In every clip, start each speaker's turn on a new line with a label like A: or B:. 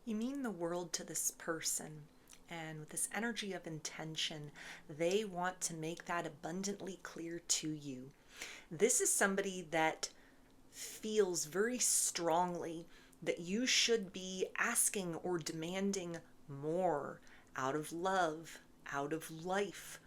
A: You mean the world to this person, and with this energy of intention, they want to make that abundantly clear to you. This is somebody that feels very strongly that you should be asking or demanding more out of love, out of life,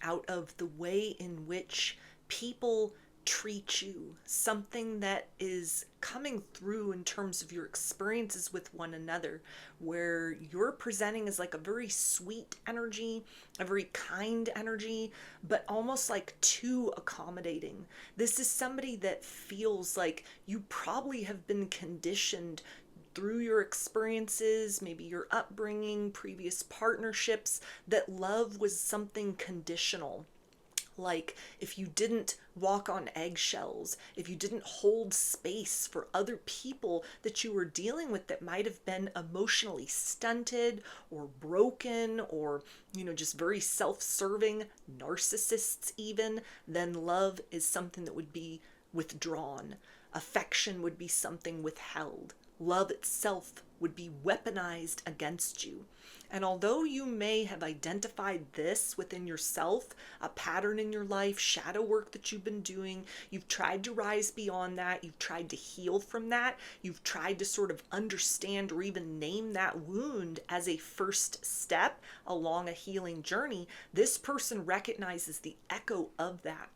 A: out of the way in which people treat you, something that is coming through in terms of your experiences with one another, where you're presenting as like a very sweet energy, a very kind energy, but almost like too accommodating. This is somebody that feels like you probably have been conditioned through your experiences, maybe your upbringing, previous partnerships, that love was something conditional. Like if you didn't walk on eggshells, if you didn't hold space for other people that you were dealing with that might have been emotionally stunted or broken or, just very self serving, narcissists even, then love is something that would be withdrawn. Affection would be something withheld. Love itself would be weaponized against you. And although you may have identified this within yourself, a pattern in your life, shadow work that you've been doing, you've tried to rise beyond that, you've tried to heal from that, you've tried to sort of understand or even name that wound as a first step along a healing journey, this person recognizes the echo of that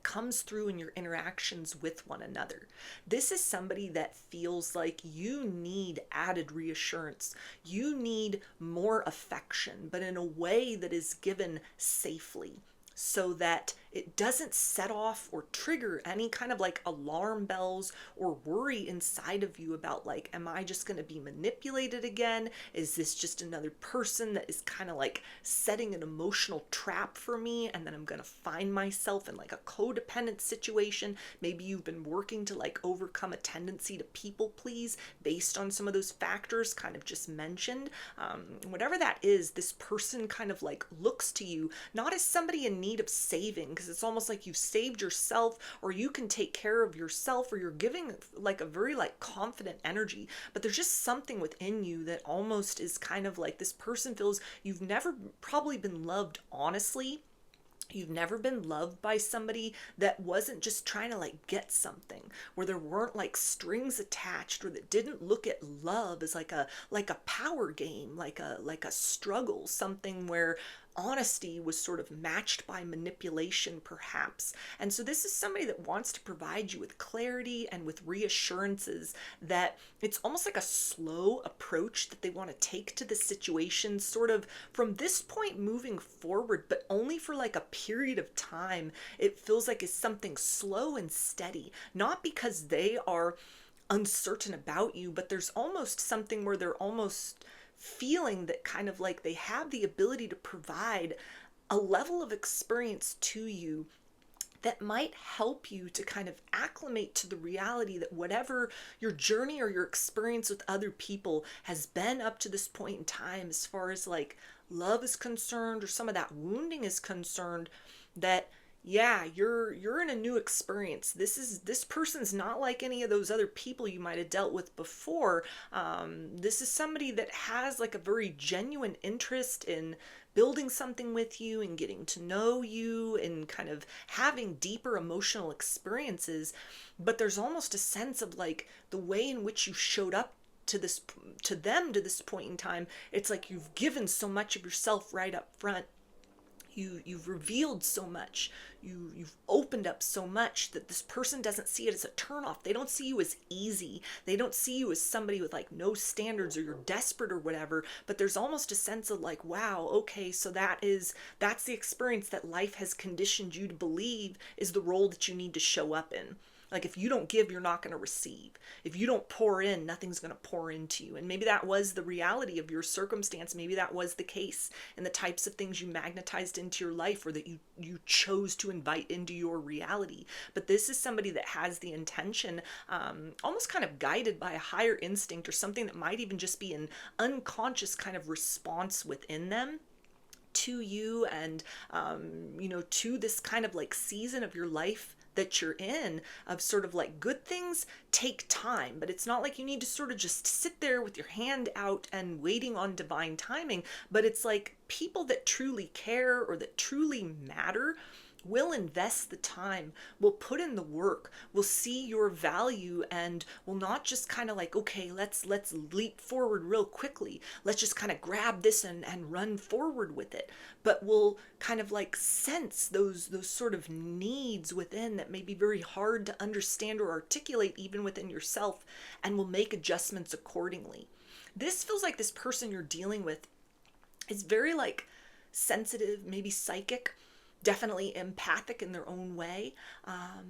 A: comes through in your interactions with one another. This is somebody that feels like you need added reassurance. You need more affection, but in a way that is given safely, so that it doesn't set off or trigger any kind of like alarm bells or worry inside of you about like, am I just going to be manipulated again? Is this just another person that is kind of like setting an emotional trap for me, and then I'm going to find myself in like a codependent situation? Maybe you've been working to like overcome a tendency to people please based on some of those factors kind of just mentioned. Whatever that is, this person kind of like looks to you not as somebody in need of saving, because it's almost like you've saved yourself or you can take care of yourself, or you're giving like a very like confident energy, but there's just something within you that almost is kind of like this person feels you've never probably been loved honestly. You've never been loved by somebody that wasn't just trying to like get something, where there weren't like strings attached, or that didn't look at love as like a power game, like a struggle, something where honesty was sort of matched by manipulation perhaps. And so this is somebody that wants to provide you with clarity and with reassurances that it's almost like a slow approach that they want to take to the situation, sort of from this point moving forward, but only for like a period of time. It feels like it's something slow and steady, not because they are uncertain about you, but there's almost something where they're almost feeling that kind of like they have the ability to provide a level of experience to you that might help you to kind of acclimate to the reality that whatever your journey or your experience with other people has been up to this point in time, as far as like love is concerned or some of that wounding is concerned, that yeah, you're in a new experience. This person's not like any of those other people you might have dealt with before. This is somebody that has like a very genuine interest in building something with you and getting to know you and kind of having deeper emotional experiences. But there's almost a sense of like the way in which you showed up to this point in time. It's like you've given so much of yourself right up front. You've revealed so much, you've opened up so much, that this person doesn't see it as a turnoff. They don't see you as easy, they don't see you as somebody with like no standards or you're desperate or whatever. But there's almost a sense of like, wow, okay, so that's the experience that life has conditioned you to believe is the role that you need to show up in. Like if you don't give, you're not going to receive. If you don't pour in, nothing's going to pour into you. And maybe that was the reality of your circumstance. Maybe that was the case in the types of things you magnetized into your life, or that you chose to invite into your reality. But this is somebody that has the intention, almost kind of guided by a higher instinct or something that might even just be an unconscious kind of response within them to you, and to this kind of like season of your life that you're in, of sort of like good things take time, but it's not like you need to sort of just sit there with your hand out and waiting on divine timing. But it's like people that truly care or that truly matter will invest the time, will put in the work, will see your value, and will not just kind of like, okay, let's leap forward real quickly. Let's just kind of grab this and run forward with it. But will kind of like sense those sort of needs within that may be very hard to understand or articulate even within yourself, and will make adjustments accordingly. This feels like this person you're dealing with is very like sensitive, maybe psychic, definitely empathic in their own way,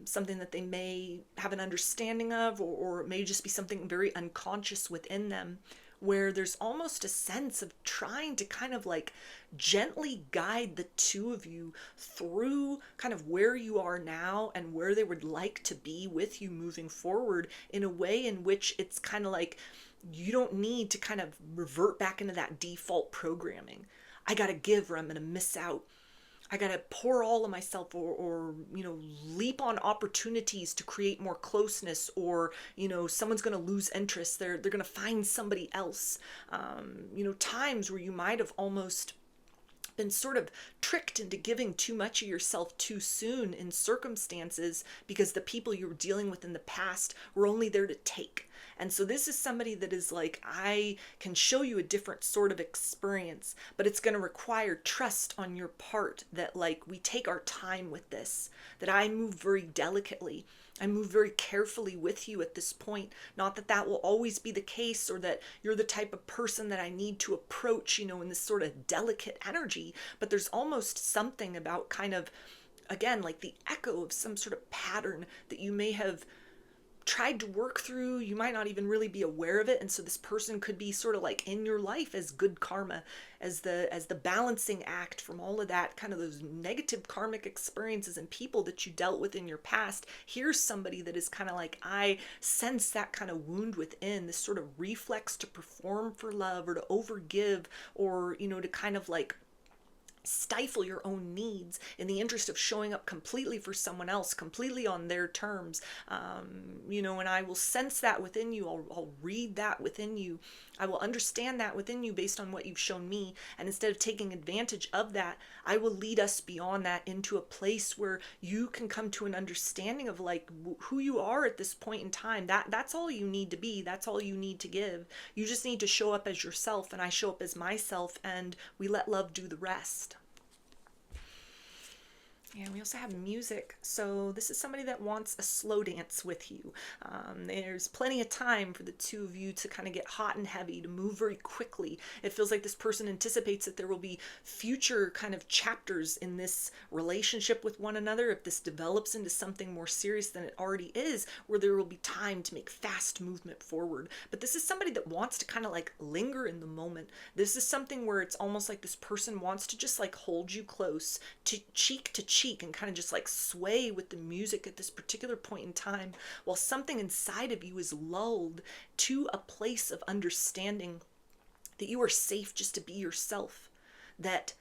A: something that they may have an understanding of, or it may just be something very unconscious within them, where there's almost a sense of trying to kind of like gently guide the two of you through kind of where you are now and where they would like to be with you moving forward, in a way in which it's kind of like you don't need to kind of revert back into that default programming. I gotta give or I'm gonna miss out. I got to pour all of myself, or leap on opportunities to create more closeness, or, someone's going to lose interest. They're going to find somebody else. Times where you might have almost been sort of tricked into giving too much of yourself too soon in circumstances, because the people you were dealing with in the past were only there to take. And so this is somebody that is like, I can show you a different sort of experience, but it's going to require trust on your part that like we take our time with this, that I move very delicately. I move very carefully with you at this point. Not that that will always be the case, or that you're the type of person that I need to approach, in this sort of delicate energy, but there's almost something about kind of, again, like the echo of some sort of pattern that you may have tried to work through. You might not even really be aware of it, and so this person could be sort of like in your life as good karma, as the balancing act from all of that, kind of those negative karmic experiences and people that you dealt with in your past. Here's somebody that is kind of like, I sense that kind of wound within, this sort of reflex to perform for love, or to overgive, or to kind of like stifle your own needs in the interest of showing up completely for someone else, completely on their terms. And I will sense that within you. I'll read that within you. I will understand that within you based on what you've shown me. And instead of taking advantage of that, I will lead us beyond that into a place where you can come to an understanding of like who you are at this point in time. That's all you need to be. That's all you need to give. You just need to show up as yourself, and I show up as myself, and we let love do the rest. And we also have music. So this is somebody that wants a slow dance with you. There's plenty of time for the two of you to kind of get hot and heavy, to move very quickly. It feels like this person anticipates that there will be future kind of chapters in this relationship with one another, if this develops into something more serious than it already is, where there will be time to make fast movement forward. But this is somebody that wants to kind of like linger in the moment. This is something where it's almost like this person wants to just like hold you close, to cheek, and kind of just like sway with the music at this particular point in time, while something inside of you is lulled to a place of understanding that you are safe just to be yourself, that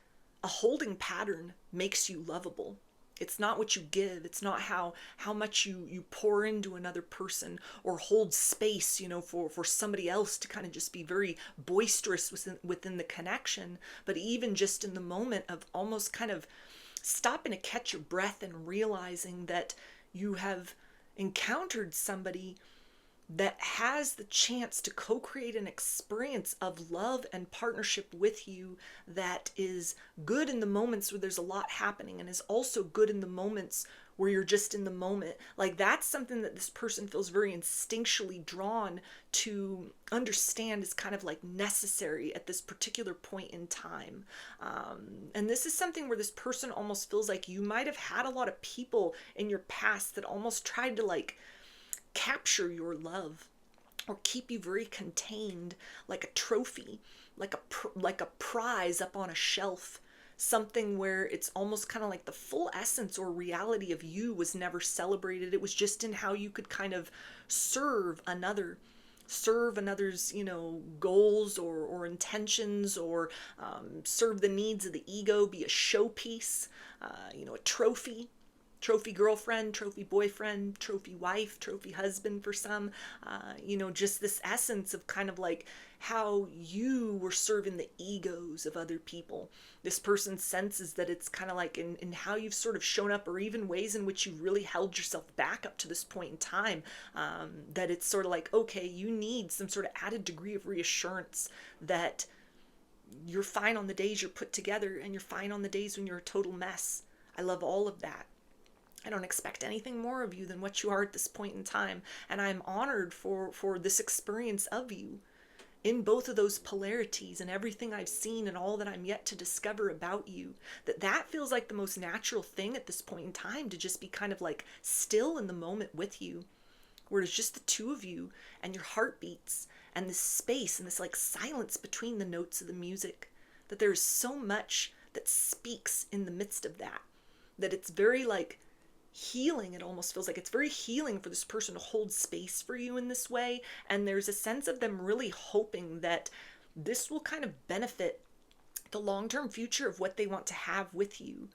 A: a holding pattern makes you lovable. It's not what you give. It's not how much you pour into another person, or hold space, for somebody else to kind of just be very boisterous within the connection. But even just in the moment of almost kind of stopping to catch your breath and realizing that you have encountered somebody that has the chance to co-create an experience of love and partnership with you, that is good in the moments where there's a lot happening, and is also good in the moments where you're just in the moment. Like, that's something that this person feels very instinctually drawn to understand is kind of like necessary at this particular point in time. And this is something where this person almost feels like you might have had a lot of people in your past that almost tried to like capture your love, or keep you very contained, like a trophy, like a prize up on a shelf. Something where it's almost kind of like the full essence or reality of you was never celebrated. It was just in how you could kind of serve another's, goals or intentions, or serve the needs of the ego, be a showpiece, a trophy. trophy girlfriend, trophy boyfriend, trophy wife, trophy husband for some, just this essence of kind of like how you were serving the egos of other people. This person senses that it's kind of like in how you've sort of shown up, or even ways in which you've really held yourself back up to this point in time, that it's sort of like, okay, you need some sort of added degree of reassurance that you're fine on the days you're put together, and you're fine on the days when you're a total mess. I love all of that. I don't expect anything more of you than what you are at this point in time. And I'm honored for this experience of you in both of those polarities, and everything I've seen and all that I'm yet to discover about you. That feels like the most natural thing at this point in time, to just be kind of like still in the moment with you, where it's just the two of you and your heartbeats and this space and this like silence between the notes of the music. That there's so much that speaks in the midst of that, that it's very like healing. It almost feels like it's very healing for this person to hold space for you in this way. And there's a sense of them really hoping that this will kind of benefit the long-term future of what they want to have with you,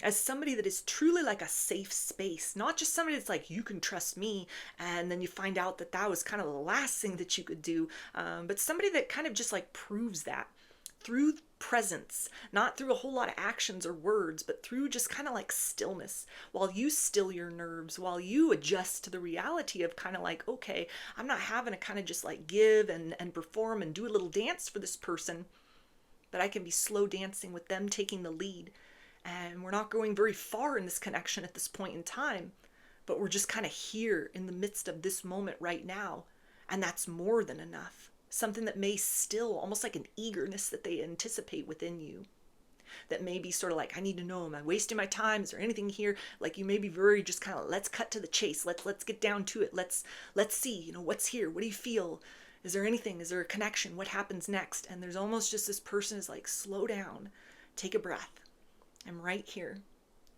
A: as somebody that is truly like a safe space, not just somebody that's like, you can trust me, and then you find out that that was kind of the last thing that you could do, but somebody that kind of just like proves that through presence, not through a whole lot of actions or words, but through just kind of like stillness, while you still your nerves, while you adjust to the reality of kind of like, okay, I'm not having to kind of just like give and perform and do a little dance for this person, but I can be slow dancing with them taking the lead. And we're not going very far in this connection at this point in time, but we're just kind of here in the midst of this moment right now. And that's more than enough. Something that may still, almost like an eagerness that they anticipate within you, that may be sort of like, I need to know, am I wasting my time? Is there anything here? Like, you may be very just kind of, let's cut to the chase. Let's get down to it. Let's see, what's here? What do you feel? Is there anything? Is there a connection? What happens next? And there's almost just this person is like, slow down, take a breath. I'm right here.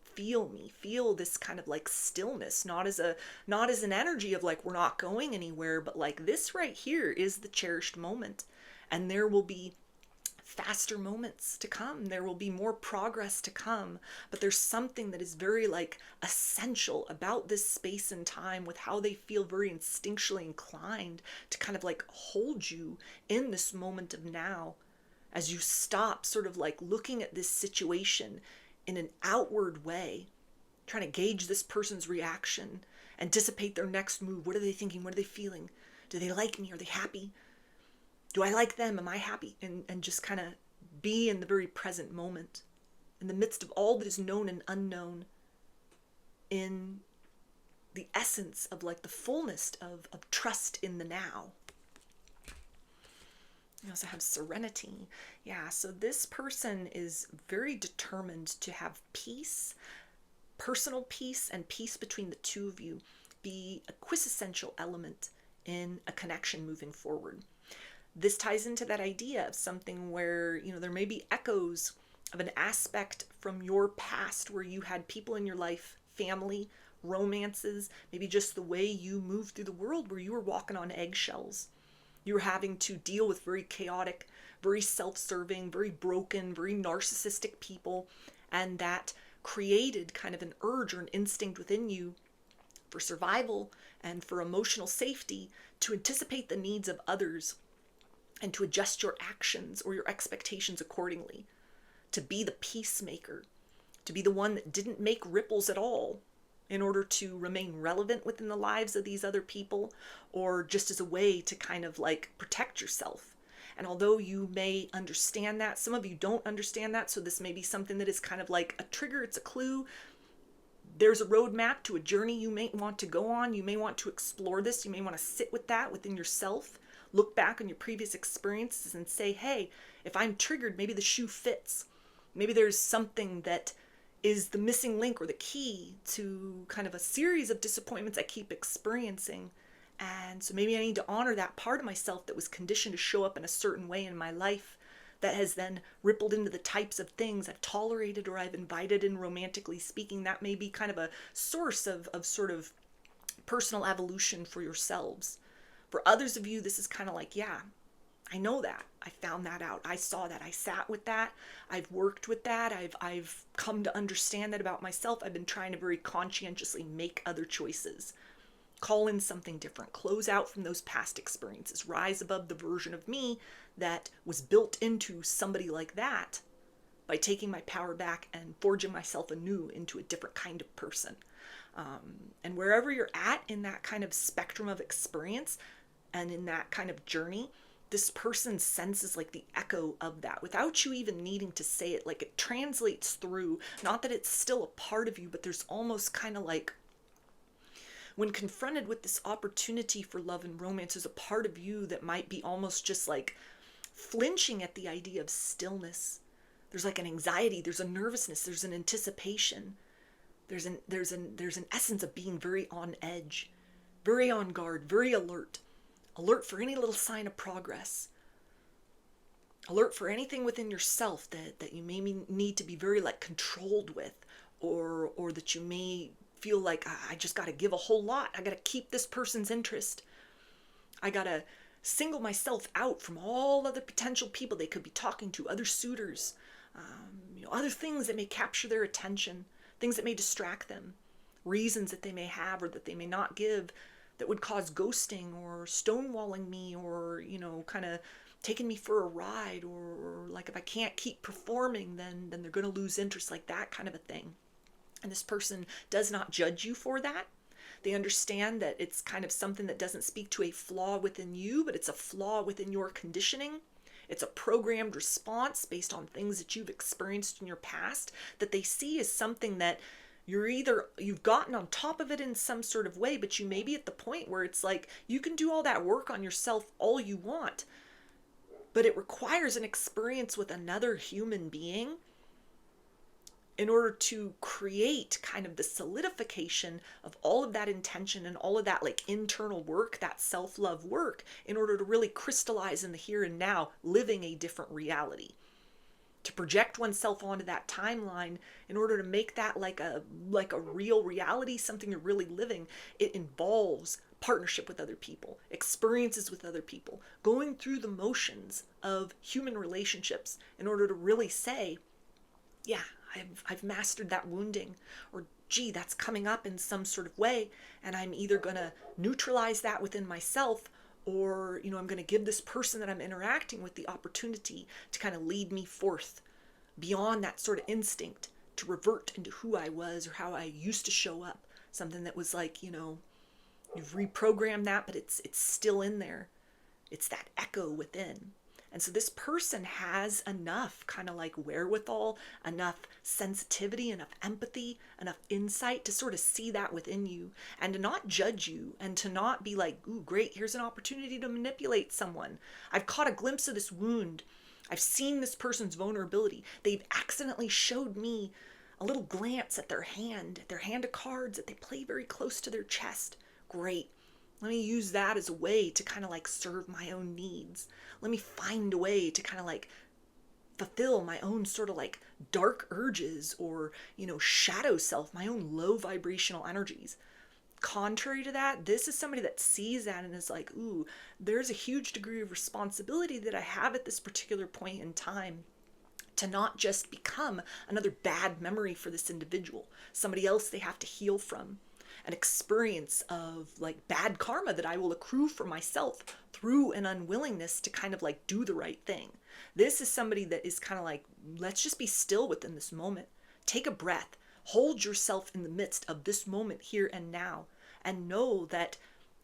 A: Feel me. Feel this kind of like stillness, not as an energy of like, we're not going anywhere, but like, this right here is the cherished moment. And there will be faster moments to come. There will be more progress to come. But there's something that is very like essential about this space and time, with how they feel very instinctually inclined to kind of like hold you in this moment of now, as you stop sort of like looking at this situation in an outward way, trying to gauge this person's reaction, anticipate their next move. What are they thinking? What are they feeling? Do they like me? Are they happy? Do I like them? Am I happy? And just kind of be in the very present moment, in the midst of all that is known and unknown, in the essence of like the fullness of trust in the now. You also have serenity. Yeah, so this person is very determined to have peace, personal peace, and peace between the two of you be a quintessential element in a connection moving forward. This ties into that idea of something where, there may be echoes of an aspect from your past where you had people in your life, family, romances, maybe just the way you moved through the world, where you were walking on eggshells. You were having to deal with very chaotic, very self-serving, very broken, very narcissistic people, and that created kind of an urge or an instinct within you for survival and for emotional safety, to anticipate the needs of others and to adjust your actions or your expectations accordingly, to be the peacemaker, to be the one that didn't make ripples at all in order to remain relevant within the lives of these other people, or just as a way to kind of like protect yourself. And although you may understand that, some of you don't understand that, so this may be something that is kind of like a trigger, it's a clue. There's a roadmap to a journey you may want to go on. You may want to explore this. You may want to sit with that within yourself. Look back on your previous experiences and say, hey, if I'm triggered, maybe the shoe fits. Maybe there's something that is the missing link or the key to kind of a series of disappointments I keep experiencing. And so maybe I need to honor that part of myself that was conditioned to show up in a certain way in my life, that has then rippled into the types of things I've tolerated or I've invited in, romantically speaking. That may be kind of a source of sort of personal evolution for yourselves. For others of you, this is kind of like, yeah, I know that. I found that out. I saw that. I sat with that. I've worked with that. I've come to understand that about myself. I've been trying to very conscientiously make other choices. Call in something different. Close out from those past experiences. Rise above the version of me that was built into somebody like that by taking my power back and forging myself anew into a different kind of person. And wherever you're at in that kind of spectrum of experience and in that kind of journey, this person senses like the echo of that without you even needing to say it. Like it translates through, not that it's still a part of you, but there's almost kind of like when confronted with this opportunity for love and romance, there's a part of you that might be almost just like flinching at the idea of stillness. There's like an anxiety, there's a nervousness, there's an anticipation. There's an essence of being very on edge, very on guard, very alert. Alert for any little sign of progress. Alert for anything within yourself that you may need to be very like controlled with, or that you may feel like, I just got to give a whole lot. I got to keep this person's interest. I got to single myself out from all other potential people they could be talking to, other suitors, other things that may capture their attention, things that may distract them, reasons that they may have or that they may not give that would cause ghosting or stonewalling me, or, kind of taking me for a ride, or like if I can't keep performing, then they're going to lose interest, like that kind of a thing. And this person does not judge you for that. They understand that it's kind of something that doesn't speak to a flaw within you, but it's a flaw within your conditioning. It's a programmed response based on things that you've experienced in your past that they see as something that you've gotten on top of it in some sort of way, but you may be at the point where it's like you can do all that work on yourself all you want, but it requires an experience with another human being in order to create kind of the solidification of all of that intention and all of that like internal work, that self-love work, in order to really crystallize in the here and now, living a different reality. To project oneself onto that timeline in order to make that like a real reality, something you're really living, it involves partnership with other people, experiences with other people, going through the motions of human relationships in order to really say, yeah, I've mastered that wounding, or gee, that's coming up in some sort of way, and I'm either going to neutralize that within myself, or, I'm going to give this person that I'm interacting with the opportunity to kind of lead me forth beyond that sort of instinct to revert into who I was or how I used to show up. Something that was like, you've reprogrammed that, but it's still in there. It's that echo within. And so this person has enough kind of like wherewithal, enough sensitivity, enough empathy, enough insight to sort of see that within you and to not judge you and to not be like, ooh, great, here's an opportunity to manipulate someone. I've caught a glimpse of this wound. I've seen this person's vulnerability. They've accidentally showed me a little glance at their hand of cards that they play very close to their chest. Great. Let me use that as a way to kind of like serve my own needs. Let me find a way to kind of like fulfill my own sort of like dark urges or, shadow self, my own low vibrational energies. Contrary to that, this is somebody that sees that and is like, ooh, there's a huge degree of responsibility that I have at this particular point in time to not just become another bad memory for this individual, somebody else they have to heal from. An experience of like bad karma that I will accrue for myself through an unwillingness to kind of like do the right thing. This is somebody that is kind of like, let's just be still within this moment. Take a breath. Hold yourself in the midst of this moment here and now, and know that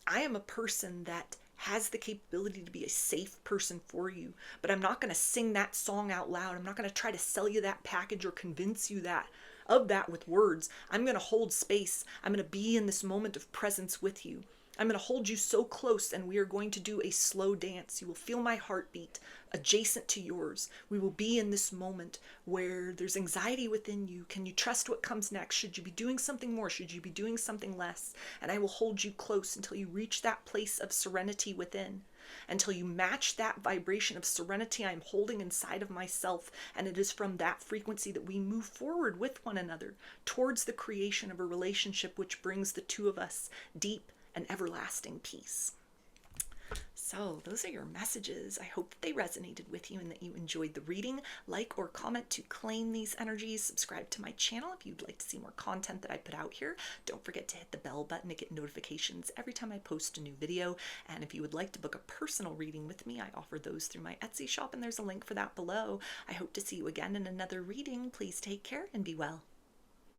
A: I am a person that has the capability to be a safe person for you, but I'm not going to sing that song out loud. I'm not going to try to sell you that package or convince you of that with words. I'm going to hold space. I'm going to be in this moment of presence with you. I'm going to hold you so close, and we are going to do a slow dance. You will feel my heartbeat adjacent to yours. We will be in this moment where there's anxiety within you. Can you trust what comes next? Should you be doing something more? Should you be doing something less? And I will hold you close until you reach that place of serenity within, until you match that vibration of serenity I'm holding inside of myself. And it is from that frequency that we move forward with one another towards the creation of a relationship which brings the two of us deep and everlasting peace. So those are your messages. I hope that they resonated with you and that you enjoyed the reading. Like or comment to claim these energies. Subscribe to my channel if you'd like to see more content that I put out here. Don't forget to hit the bell button to get notifications every time I post a new video. And if you would like to book a personal reading with me, I offer those through my Etsy shop, and there's a link for that below. I hope to see you again in another reading. Please take care and be well.